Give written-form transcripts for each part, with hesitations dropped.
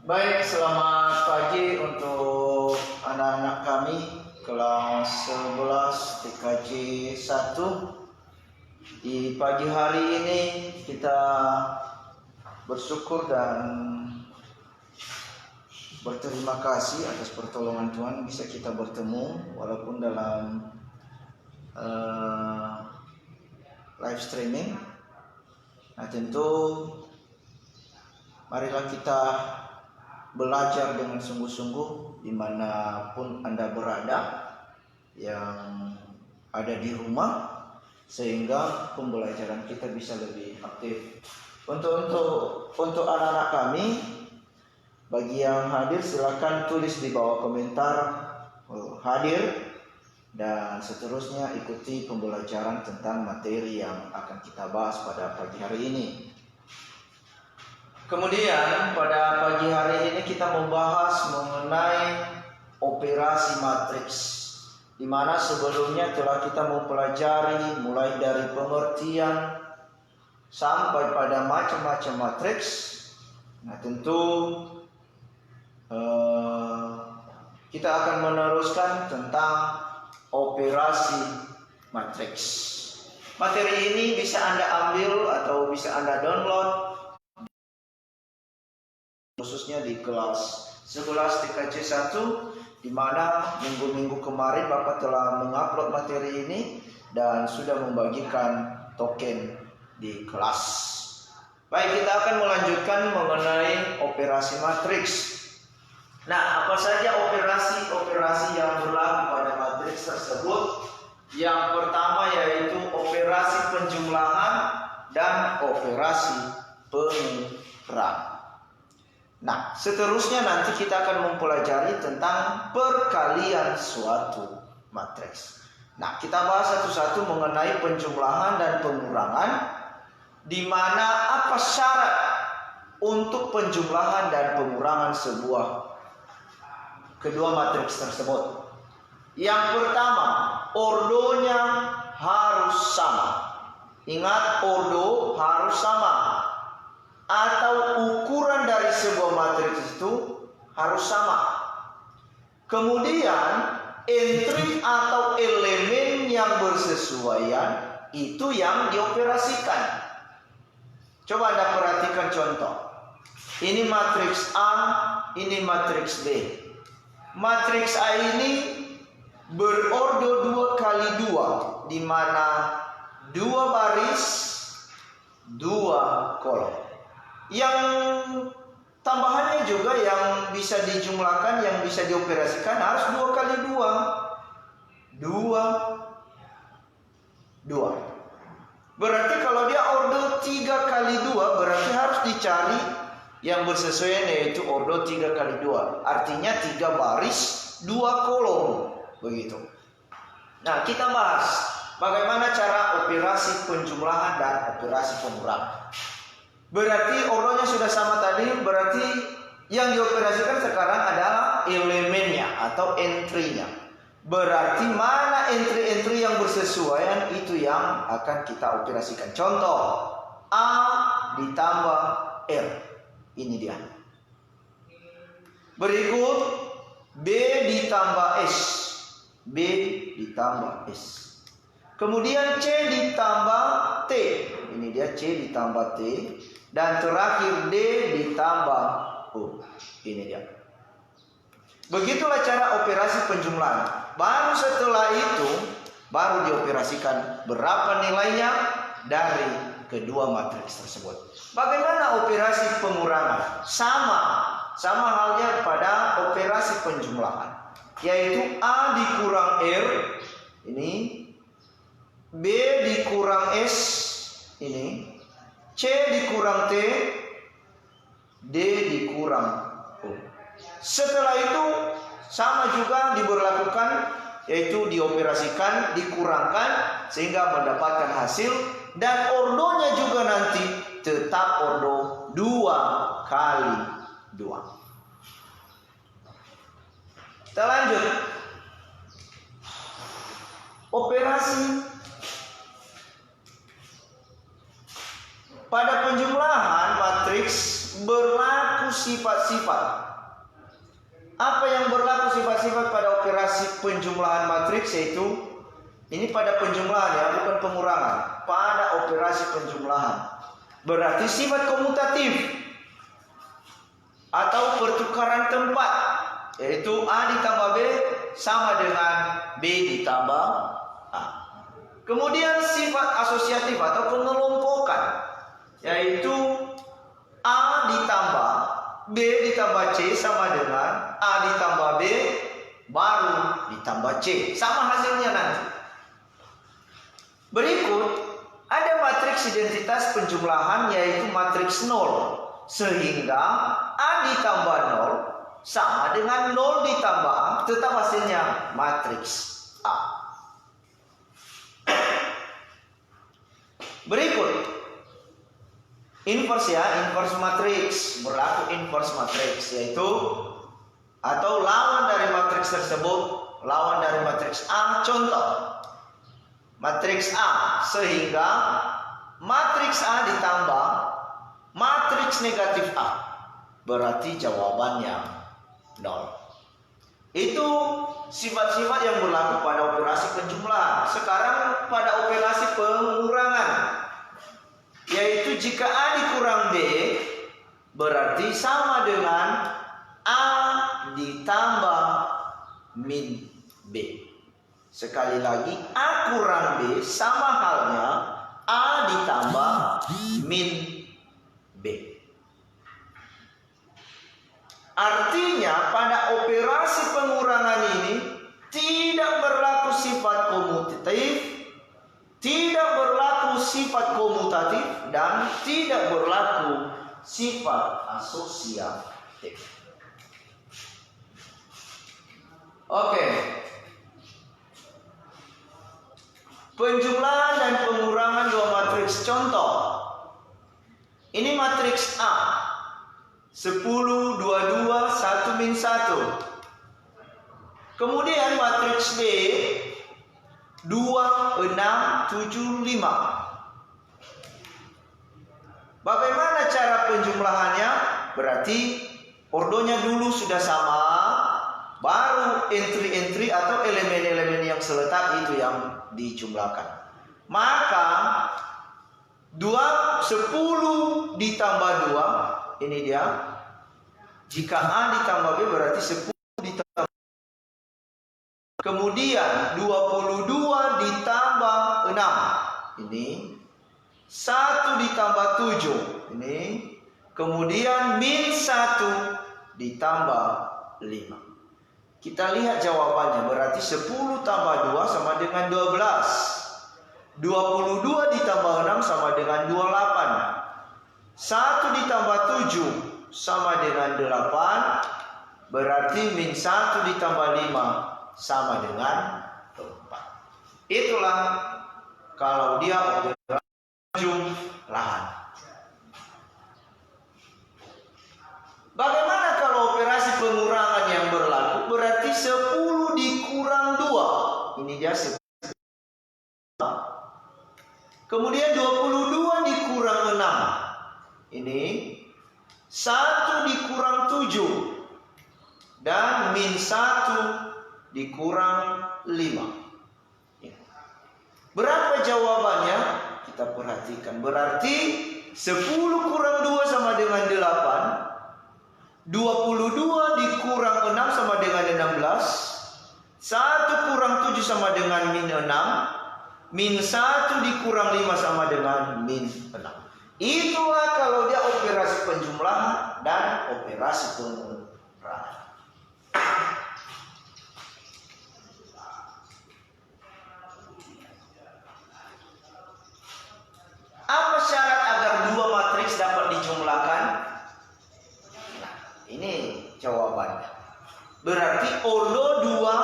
Baik, selamat pagi untuk anak-anak kami kelas 11 TKJ 1. Di pagi hari ini kita bersyukur dan berterima kasih atas pertolongan Tuhan bisa kita bertemu walaupun dalam live streaming. Nah, tentu marilah kita belajar dengan sungguh-sungguh dimanapun Anda berada, yang ada di rumah, sehingga pembelajaran kita bisa lebih aktif. Untuk anak-anak kami, bagi yang hadir silakan tulis di bawah komentar hadir, dan seterusnya ikuti pembelajaran tentang materi yang akan kita bahas pada pagi hari ini. Kemudian pada pagi hari ini kita membahas mengenai operasi matriks, di mana sebelumnya telah kita mempelajari mulai dari pengertian sampai pada macam-macam matriks. Nah, tentu kita akan meneruskan tentang operasi matriks. Materi ini bisa Anda ambil atau bisa Anda download khususnya di kelas 11 TKJ 1, di mana minggu-minggu kemarin Bapak telah mengupload materi ini dan sudah membagikan token di kelas. Baik, kita akan melanjutkan mengenai operasi matriks. Nah, apa saja operasi-operasi yang berlaku pada matriks tersebut? Yang pertama yaitu operasi penjumlahan dan operasi pengurangan. Nah, seterusnya nanti kita akan mempelajari tentang perkalian suatu matriks. Nah, kita bahas satu-satu mengenai penjumlahan dan pengurangan, di mana apa syarat untuk penjumlahan dan pengurangan kedua matriks tersebut. Yang pertama, ordonya harus sama. Ingat, ordo harus sama. Atau ukuran dari sebuah matriks itu harus sama. Kemudian entry atau elemen yang bersesuaian itu yang dioperasikan. Coba Anda perhatikan contoh. Ini matriks A, ini matriks B. Matriks A ini berordo 2 kali 2, di mana 2 baris, 2 kolom. Yang tambahannya juga yang bisa dijumlahkan, yang bisa dioperasikan harus 2 kali 2. 2. Berarti kalau dia ordo 3 kali 2, berarti harus dicari yang bersesuaian, yaitu ordo 3 kali 2. Artinya 3 baris, 2 kolom. Begitu. Nah, kita bahas bagaimana cara operasi penjumlahan dan operasi pengurangan. Berarti ordonya sudah sama tadi, berarti yang dioperasikan sekarang adalah elemennya atau entry-nya. Berarti mana entry-entry yang bersesuaian itu yang akan kita operasikan. Contoh, A ditambah R. Ini dia. Berikut B ditambah S. B ditambah S. Kemudian C ditambah T. Ini dia, C ditambah T. Dan terakhir D ditambah O. Ini dia. Begitulah cara operasi penjumlahan. Baru setelah itu baru dioperasikan berapa nilainya dari kedua matriks tersebut. Bagaimana operasi pengurangan? Sama halnya pada operasi penjumlahan, yaitu A dikurang R ini, B dikurang S ini, C dikurang T, D dikurang O. Setelah itu sama juga diberlakukan, yaitu dioperasikan, dikurangkan sehingga mendapatkan hasil, dan ordonya juga nanti tetap ordo 2 kali 2. Kita lanjut. Operasi pada penjumlahan matriks berlaku sifat-sifat. Apa yang berlaku sifat-sifat pada operasi penjumlahan matriks, yaitu ini pada penjumlahan ya, bukan pengurangan. Pada operasi penjumlahan berarti sifat komutatif atau pertukaran tempat, yaitu A ditambah B sama dengan B ditambah A. Kemudian sifat asosiatif atau pengelompokan, yaitu A ditambah B ditambah C sama dengan A ditambah B baru ditambah C. Sama hasilnya nanti. Berikut ada matriks identitas penjumlahan, yaitu matriks 0. Sehingga A ditambah 0 sama dengan 0 ditambah A, tetap hasilnya matriks A. Berikut inverse ya, inverse matriks. Berlaku inverse matriks, yaitu atau lawan dari matriks tersebut, lawan dari matriks A. Contoh matriks A, sehingga matriks A ditambah matriks negatif A, berarti jawabannya 0. Itu sifat-sifat yang berlaku pada operasi penjumlahan. Sekarang pada operasi pengurangan, yaitu jika A dikurang B berarti sama dengan A ditambah min B. Sekali lagi, A kurang B sama halnya A ditambah min B. Artinya pada operasi pengurangan ini tidak berlaku sifat komutatif, tidak berlaku sifat komutatif, dan tidak berlaku sifat asosiatif. Oke. Penjumlahan dan pengurangan dua matriks. Contoh, ini matriks A 10, 22, 1 min 1. Kemudian matriks B 2, 6, 7, 5. Bagaimana cara penjumlahannya? Berarti ordonya dulu sudah sama, baru entry-entry atau elemen-elemen yang seletak itu yang dijumlahkan. Maka 10 ditambah 2, ini dia. Jika A ditambah B berarti 10 ditambah. Kemudian 22 ditambah 6. Ini 1 ditambah 7. Ini. Kemudian min 1 ditambah 5. Kita lihat jawabannya, berarti 10 tambah 2 sama dengan 12. 22 ditambah 6 sama dengan 28. 1 ditambah 7 sama dengan 8. Berarti min 1 ditambah 5 sama dengan 4. Itulah kalau dia operasi penjumlahan. Bagaimana kalau operasi pengurangan yang berlaku? Berarti 10 dikurang 2. Ini dia 10. Kemudian 22 dikurang 6. Ini 1 dikurang 7. Dan min 1 dikurang 5. Berapa jawabannya? Kita perhatikan. Berarti 10 kurang 2 sama dengan 8. 22 dikurang 6 sama dengan 16. 1 kurang 7 sama dengan min 6. Min 1 dikurang 5 sama dengan min 6. Itulah kalau dia operasi penjumlahan dan operasi pengurangan. Apa syarat agar dua matriks dapat dijumlahkan? Nah, ini jawabannya. Berarti ordo dua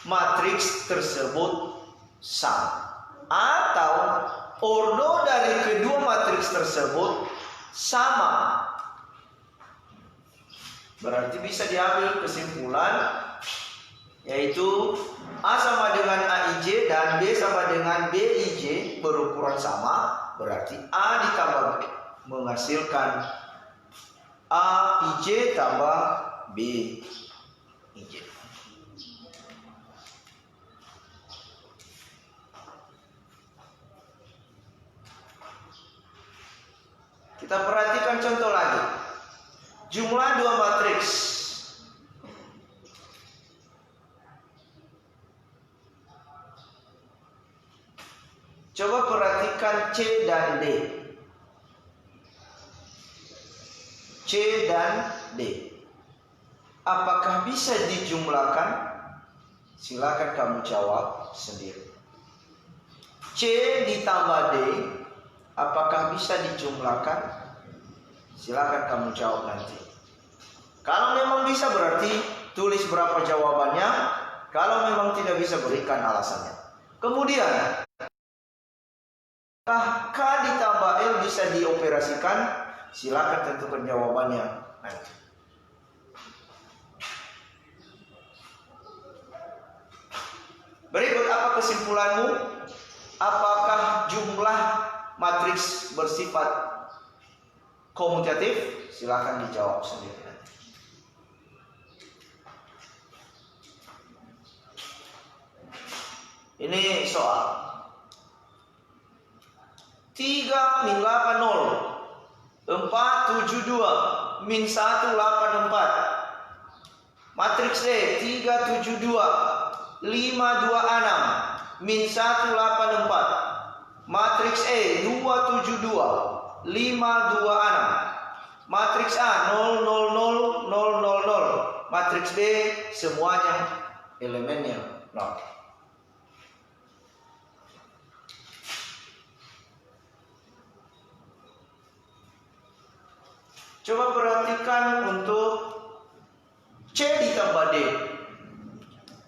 matriks tersebut sama, atau ordo dari kedua matriks tersebut sama. Berarti bisa diambil kesimpulan, yaitu A sama dengan AIJ dan B sama dengan BIJ berukuran sama. Berarti A ditambah B menghasilkan A IJ tambah B IJ. Kita perhatikan contoh lagi. Jumlah dua matriks. Coba perhatikan C dan D. C dan D. Apakah bisa dijumlahkan? Silakan kamu jawab sendiri. C ditambah D, apakah bisa dijumlahkan? Silakan kamu jawab nanti. Kalau memang bisa berarti tulis berapa jawabannya. Kalau memang tidak bisa berikan alasannya. Kemudian K ditambah L bisa dioperasikan? Silakan tentukan jawabannya nanti. Berikut apa kesimpulanmu? Apakah jumlah matriks bersifat komutatif? Silakan dijawab sendiri nanti. Ini soal 3 min 8 0 4 7 2 min 1 8 4. Matriks D 3 7 2 5 2 6 min 1 8 4. Matriks E 2 7 2 5 2 6. Matriks A 0 0 0 0 0 0. Matriks B semuanya elemennya 0. Coba perhatikan untuk C ditambah D.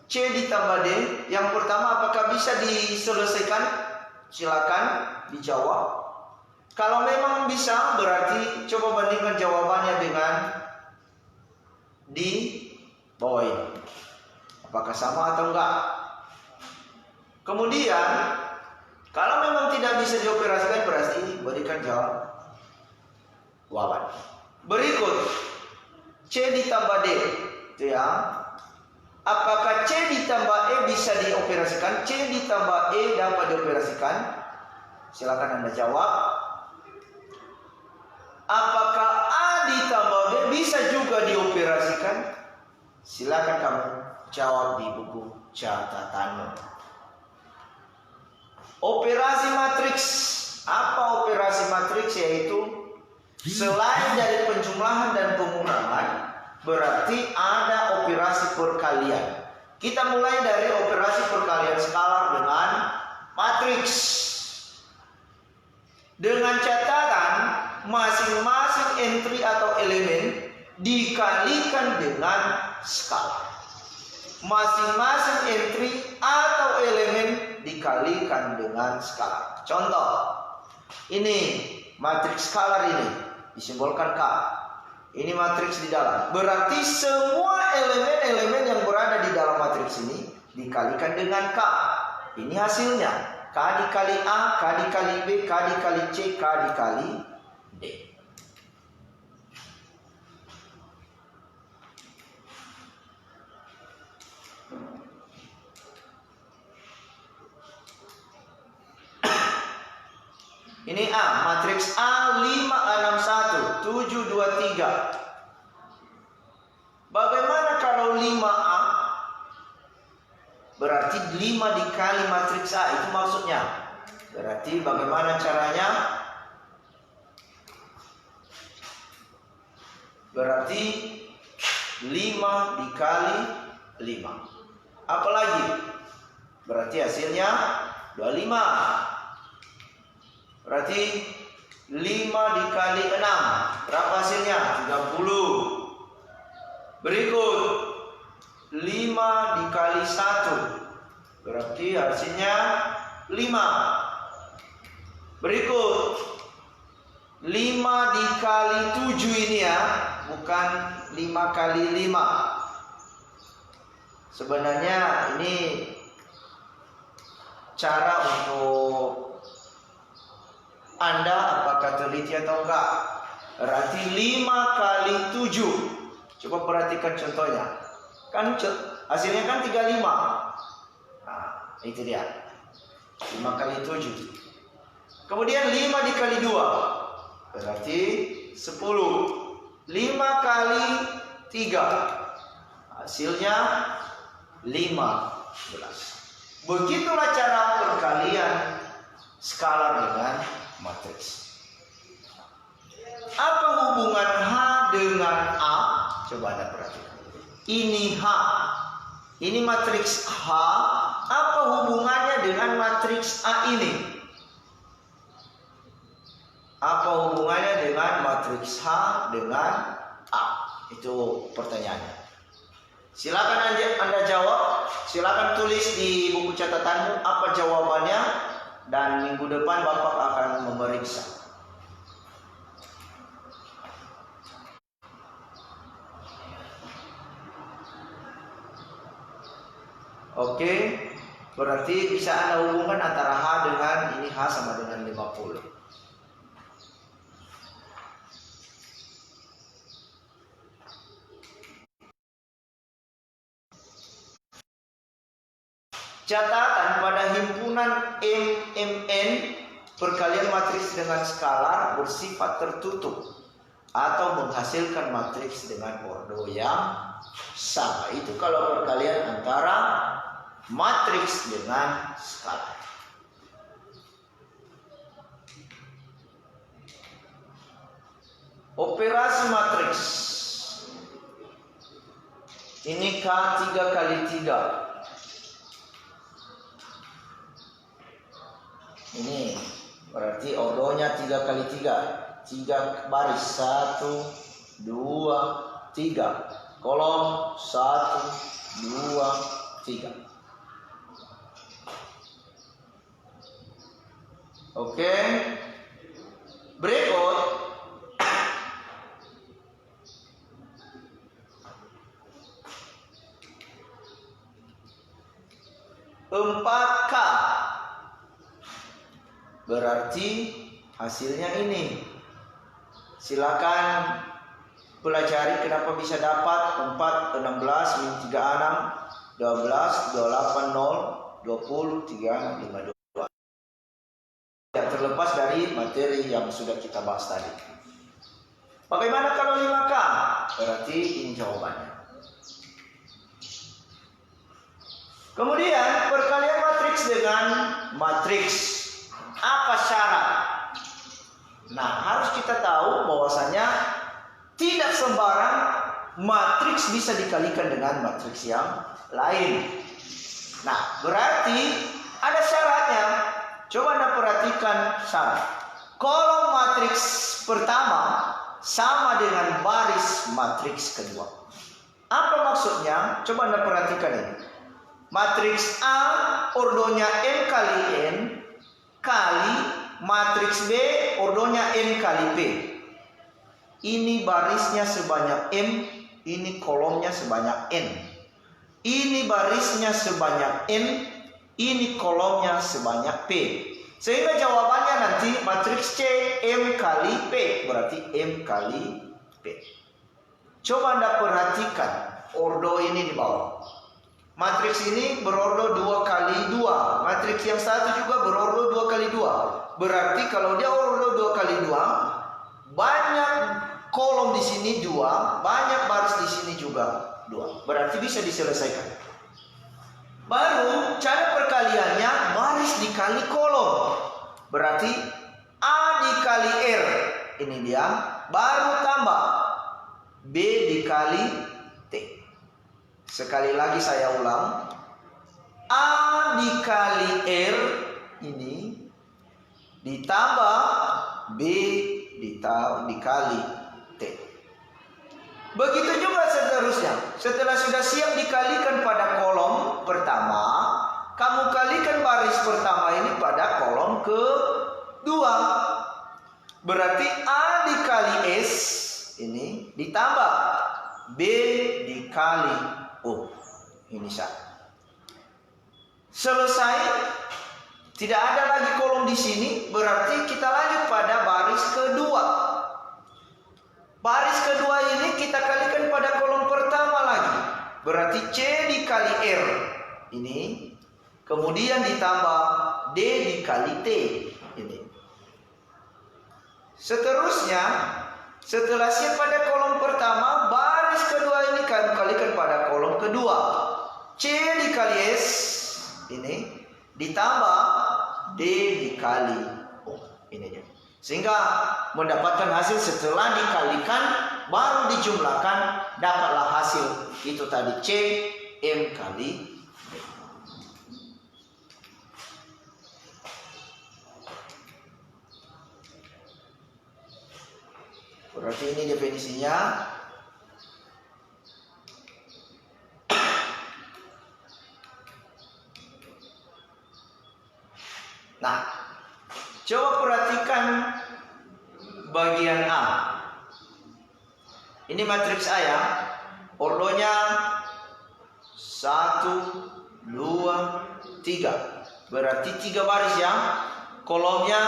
C ditambah D, yang pertama apakah bisa diselesaikan? Silakan dijawab. Kalau memang bisa, berarti coba bandingkan jawabannya dengan di bawah ini. Apakah sama atau enggak? Kemudian, kalau memang tidak bisa dioperasikan, berarti berikan jawaban. Berikut C ditambah D, itu ya. Apakah C ditambah E bisa dioperasikan? C ditambah E dapat dioperasikan? Silakan Anda jawab. Apakah A ditambah B bisa juga dioperasikan? Silakan kamu jawab di buku catatanmu. Operasi matriks. Apa operasi matriks? Yaitu selain dari penjumlahan dan pengurangan, berarti ada operasi perkalian. Kita mulai dari operasi perkalian skalar dengan matriks. Dengan catatan masing-masing entry atau elemen dikalikan dengan skalar. Masing-masing entry atau elemen dikalikan dengan skalar. Contoh, ini matriks skalar ini disimbolkan K. Ini matriks di dalam. Berarti semua elemen-elemen yang berada di dalam matriks ini dikalikan dengan K. Ini hasilnya. K dikali A, K dikali B, K dikali C, K dikali D. Ini A, matriks A 5 6 1 7 2 3. Bagaimana kalau 5A? Berarti 5 dikali matriks A, itu maksudnya. Berarti bagaimana caranya? Berarti 5 dikali 5. Apalagi? Berarti hasilnya 25. Berarti 5 dikali 6. Berapa hasilnya? 30. Berikut 5 dikali 1. Berarti hasilnya 5. Berikut 5 dikali 7 ini ya, bukan 5 kali 5. Sebenarnya ini cara untuk Anda apakah teliti atau enggak. Berarti 5 kali 7. Coba perhatikan contohnya. Kan hasilnya kan 35. Nah, itu dia. 5 kali 7. Kemudian 5 dikali 2. Berarti 10. 5 kali 3. Hasilnya 15. Begitulah cara perkalian skalar dengan matriks. Apa hubungan H dengan A? Coba Anda perhatikan. Ini H. Ini matriks H. Apa hubungannya dengan matriks A ini? Apa hubungannya dengan matriks H dengan A? Itu pertanyaannya. Silakan Anda jawab. Silakan tulis di buku catatanmu apa jawabannya. Dan minggu depan Bapak akan memeriksa. Oke, berarti bisa Anda hubungkan antara H dengan ini, H sama dengan 50. Catatan pada himpunan MMN, perkalian matriks dengan skalar bersifat tertutup atau menghasilkan matriks dengan ordo yang sama. Itu kalau perkalian antara matriks dengan skalar. Operasi matriks. Ini K 3 kali 3. Ini berarti ordonya 3 kali 3. 3 baris 1, 2, 3. Kolom 1, 2, 3. Oke. Berikut K. Berarti hasilnya ini. Silakan pelajari kenapa bisa dapat 4, 16, min 36, 12, 28, 0, 20, 36, 52. Yang terlepas dari materi yang sudah kita bahas tadi. Bagaimana kalau 5K? Berarti ini jawabannya. Kemudian perkalian matriks dengan matriks. Apa syarat? Nah, harus kita tahu bahwasanya tidak sembarang matriks bisa dikalikan dengan matriks yang lain. Nah, berarti ada syaratnya. Coba Anda perhatikan syarat. Kolom matriks pertama sama dengan baris matriks kedua. Apa maksudnya? Coba Anda perhatikan ini. Matriks A ordonya M kali N kali matriks B ordonya N kali P. Ini barisnya sebanyak M, ini kolomnya sebanyak N. Ini barisnya sebanyak M, ini kolomnya sebanyak P. Sehingga jawabannya nanti matriks C M kali P, berarti M kali P. Coba Anda perhatikan ordo ini di bawah. Matriks ini berordo 2 kali 2. Matriks yang satu juga berordo 2 kali 2. Berarti kalau dia ordo 2 kali 2, banyak kolom di sini 2, banyak baris di sini juga 2. Berarti bisa diselesaikan. Baru cara perkaliannya baris dikali kolom. Berarti A dikali R. Ini dia. Baru tambah B dikali T. Sekali lagi saya ulang. A dikali R ini ditambah B dikali T. Begitu juga seterusnya. Setelah sudah siap dikalikan pada kolom pertama, kamu kalikan baris pertama ini pada kolom kedua. Berarti A dikali S ini ditambah B dikali O. Ini sah. Selesai. Tidak ada lagi kolom di sini. Berarti kita lanjut pada baris kedua. berarti C dikali R ini, kemudian ditambah D dikali T ini. Seterusnya, setelah C pada kolom pertama, baris kedua ini kami kalikan pada kolom kedua. C dikali S ini ditambah D dikali O ini dia. Sehingga mendapatkan hasil setelah dikalikan baru dijumlahkan, dapatlah hasil itu tadi C M kali D. Berarti ini definisinya. Nah, coba perhatikan bagian A. Ini matriks A ya. Ordonya 1, 2, 3. Berarti 3 baris ya. Kolomnya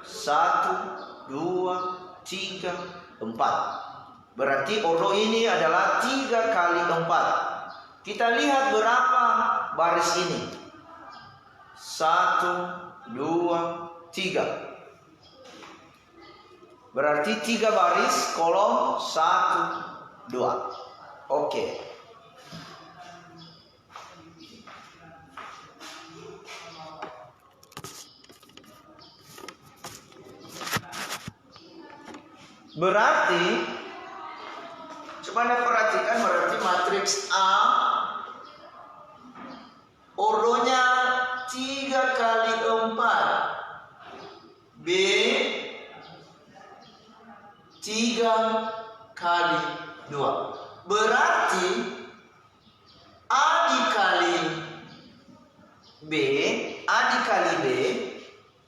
1, 2, 3, 4. Berarti ordo ini adalah 3 kali 4. Kita lihat berapa baris ini. 1, 2, 3. Berarti 3 baris, kolom 1, 2. Oke. Berarti coba Anda perhatikan, berarti matriks A ordonya 3 kali 4, B 3 kali 2. Berarti A dikali B, A dikali B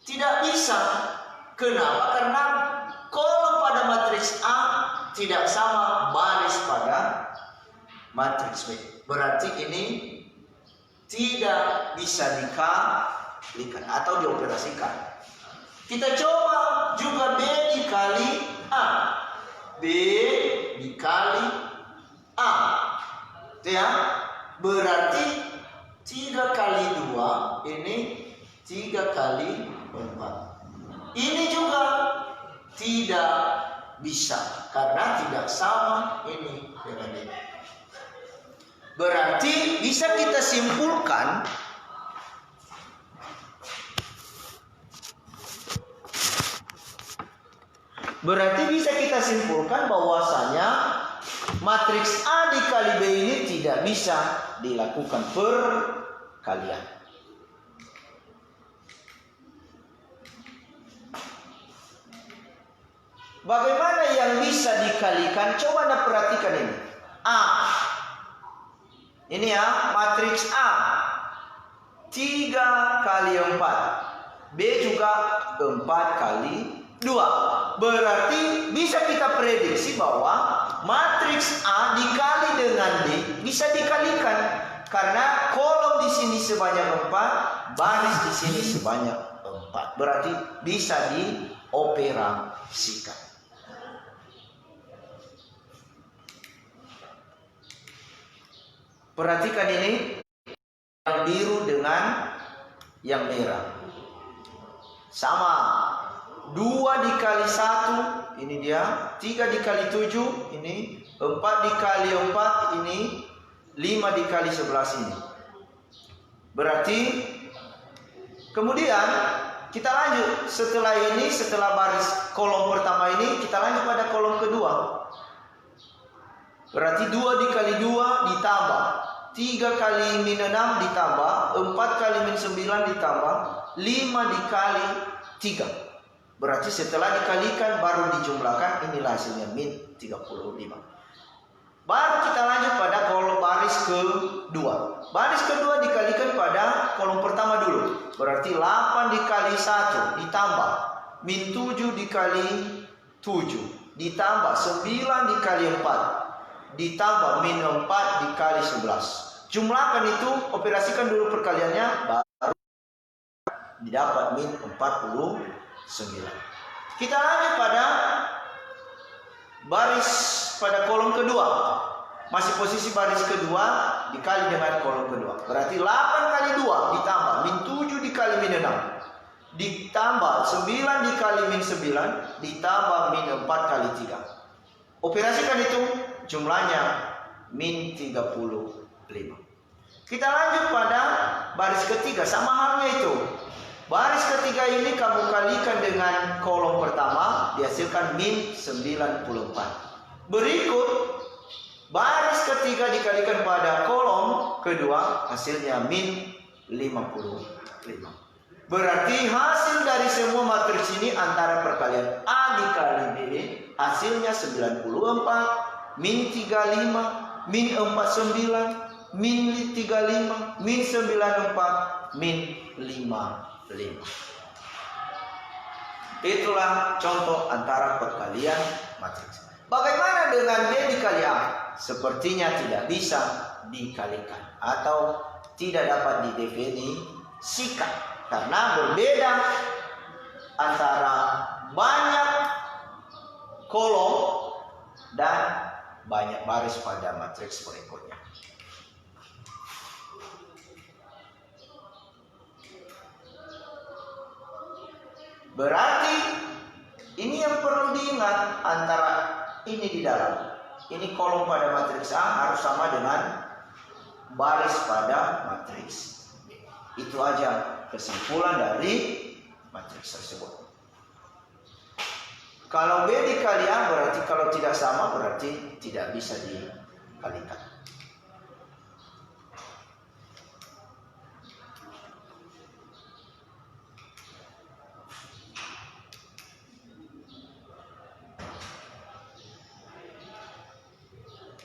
tidak bisa. Kenapa? Karena kolom pada matriks A tidak sama baris pada matriks B. Berarti ini tidak bisa dikalikan atau dioperasikan. Kita coba juga B dikali A. B dikali A. Itu ya. Berarti 3 kali 2 ini 3 kali 4. Ini juga tidak bisa karena tidak sama ini dengan ini. Berarti bisa kita simpulkan bahwasanya matriks A dikali B ini tidak bisa dilakukan perkalian. Bagaimana yang bisa dikalikan? Coba Anda perhatikan ini. A. Ini ya, matriks A 3 kali 4. B juga 4 kali 2. Berarti bisa kita prediksi bahwa matriks A dikali dengan D bisa dikalikan. Karena kolom di sini sebanyak 4, baris di sini sebanyak 4. Berarti bisa dioperasikan. Perhatikan ini, yang biru dengan yang merah sama. 2 dikali 1 ini dia, 3 dikali 7 ini, 4 dikali 4 ini, 5 dikali 11 ini. Berarti kemudian kita lanjut. Setelah ini, setelah baris kolom pertama ini, kita lanjut pada kolom kedua. Berarti 2 dikali 2 ditambah 3 kali min 6 ditambah 4 kali min 9 ditambah 5 dikali 3. Berarti setelah dikalikan baru dijumlahkan, inilah hasilnya min 35. Baru kita lanjut pada kolom baris kedua. Baris kedua dikalikan pada kolom pertama dulu. Berarti 8 dikali 1 ditambah min 7 dikali 7 ditambah 9 dikali 4 ditambah min 4 dikali 11. Jumlahkan itu, operasikan dulu perkaliannya, baru didapat min 49. Kita lanjut pada baris pada kolom kedua. masih posisi baris kedua dikali dengan kolom kedua. Berarti 8 kali 2 ditambah min 7 dikali min 6 ditambah 9 dikali min 9 ditambah min 4 kali 3. Operasikan itu jumlahnya min 35. Kita lanjut pada baris ketiga, sama halnya itu. Baris ketiga ini kamu kalikan dengan kolom pertama, dihasilkan min 94. Berikut baris ketiga dikalikan pada kolom kedua, hasilnya min 55. Berarti hasil dari semua matriks ini antara perkalian A dikali B, hasilnya 94, min 35, min 49, min 35, min 94, min 55. Itulah contoh antara perkalian matriks. Bagaimana dengan B dikali A? Sepertinya tidak bisa dikalikan atau tidak dapat didefinisikan karena berbeda antara banyak kolom dan banyak baris pada matriks berikutnya. Berarti ini yang perlu diingat, antara ini di dalam, ini kolom pada matriks A harus sama dengan baris pada matriks B. Itu aja kesimpulan dari matriks tersebut. Kalau B dikali A berarti kalau tidak sama berarti tidak bisa dikalikan.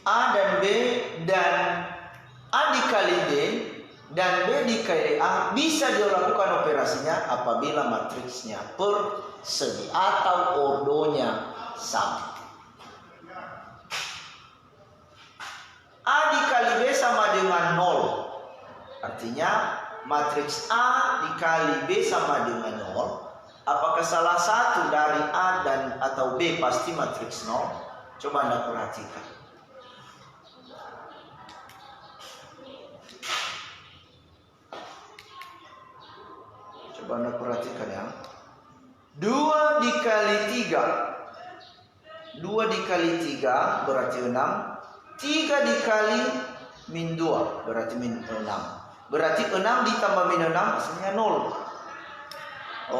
A dan B dan A dikali B dan B dikali A bisa dilakukan operasinya apabila matriksnya persegi atau ordonya sama. A dikali B sama dengan 0. Artinya matriks A dikali B sama dengan 0. Apakah salah satu dari A dan atau B pasti matriks 0? Coba Anda perhatikan. Coba Anda perhatikan ya. 2 dikali 3. 2 dikali 3 berarti 6. 3 dikali min 2 berarti min 6. Berarti 6 ditambah min 6 hasilnya 0.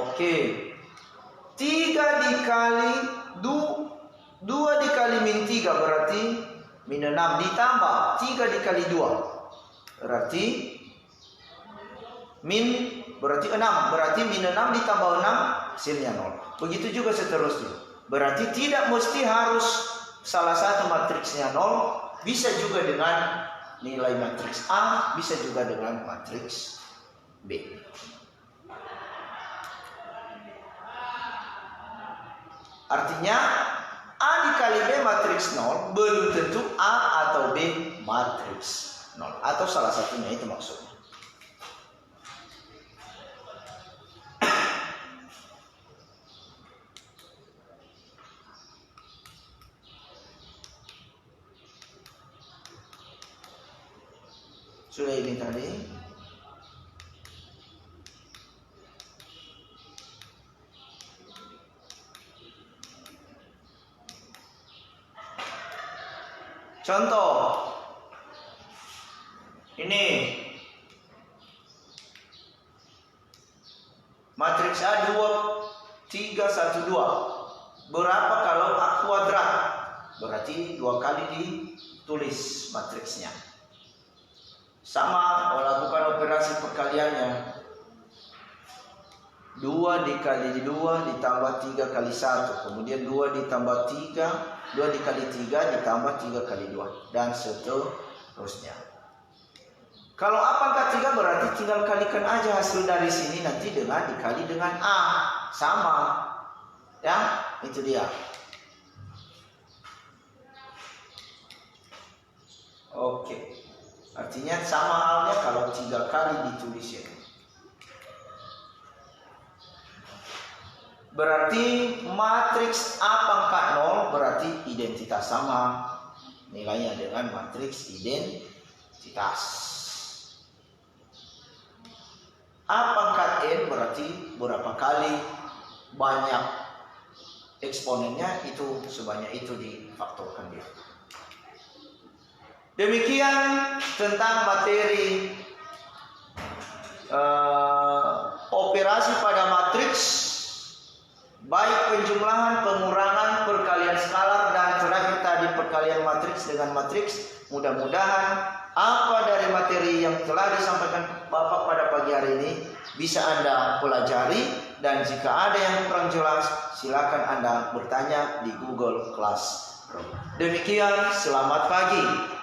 Oke. 3 dikali 2 dikali min 3 berarti min 6 ditambah 3 dikali 2 berarti min berarti 6, berarti min 6 ditambah 6 hasilnya 0. Begitu juga seterusnya. Berarti tidak mesti harus salah satu matriksnya 0, bisa juga dengan nilai matriks A, bisa juga dengan matriks B. Artinya A dikali B matriks 0 belum tentu A atau B matriks 0, atau salah satunya itu maksudnya. Sudah ini tadi. Contoh. Ini. Matriks A 2, 3, 1, 2. Berapa kalau A kuadrat? Berarti 2 kali ditulis matriksnya. Sama melakukan operasi perkaliannya. 2 dikali 2 ditambah 3 kali 1. Kemudian 2 ditambah 3, 2 dikali 3 ditambah 3 kali 2. Dan seterusnya. Kalau A pangkat 3 berarti tinggal kalikan aja hasil dari sini nanti dengan dikali dengan A. Sama. Ya, itu dia. Oke. Artinya sama halnya kalau 3 kali ditulis ya. Berarti matriks A pangkat 0 berarti identitas sama nilainya dengan matriks identitas. A pangkat N berarti berapa kali banyak eksponennya, itu sebanyak itu difaktorkan dia. Demikian tentang materi operasi pada matriks, baik penjumlahan, pengurangan, perkalian skalar, dan terakhir tadi perkalian matriks dengan matriks. Mudah-mudahan apa dari materi yang telah disampaikan Bapak pada pagi hari ini bisa Anda pelajari, dan jika ada yang kurang jelas silakan Anda bertanya di Google Classroom. Demikian, selamat pagi.